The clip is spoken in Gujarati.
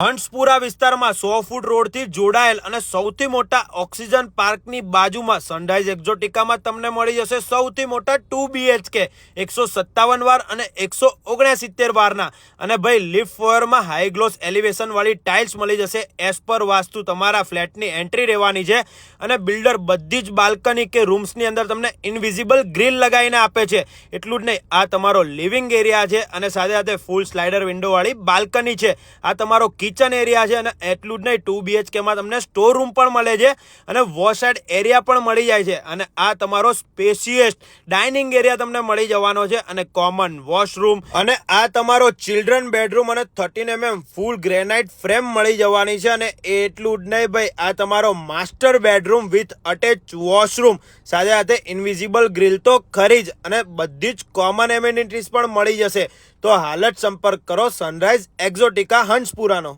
હંસપુરા વિસ્તારમાં 100 ફૂટ રોડથી જોડાયેલ અને સૌથી મોટા ઓક્સિજન પાર્કની બાજુમાં સનરાઈઝ એક્ઝોટિકામાં તમને મળી જશે સૌથી મોટા 2 BHK 157 વાર અને 169 વારના. અને ભાઈ લિફ્ટ ફ્લોરમાં હાઈ ગ્લોસ એલિવેશન વાળી ટાઇલ્સ મળી જશે. એઝ પર વાસ્તુ તમારા ફ્લેટની એન્ટ્રી રહેવાની છે. અને બિલ્ડર બધી જ બાલ્કની કે રૂમ્સની અંદર તમને ઇનવિઝિબલ ગ્રીલ લગાવીને આપે છે. એટલું જ નહીં, આ તમારો લિવિંગ એરિયા છે અને સાથે સાથે ફૂલ સ્લાઇડર વિન્ડો વાળી બાલ્કની છે. આ તમારો કિચન એરિયા છે અને એટલું જ નહીં, 2 BHK માં તમને સ્ટોર રૂમ પણ મળે છે અને વોશસાઇડ એરિયા પણ મળી જાય છે. અને આ તમારો સ્પેશિયસ ડાઇનિંગ એરિયા તમને મળી જવાનો છે અને કોમન વોશરૂમ. અને આ તમારો ચિલ્ડ્રન બેડરૂમ અને 13 mm ફૂલ ગ્રેનાઇટ ફ્રેમ મળી જવાની છે. અને એટલું જ નહીં ભાઈ, આ તમારો master bedroom with attach washroom, સાથે સાથે ઇનવિઝિબલ ગ્રીલ તો ખરી જ અને બધી જ કોમન એમિનિટીઝ પણ મળી જશે. તો હાલ જ સંપર્ક કરો સનરાઈઝ એક્ઝોટિકા હંસપુરાનો.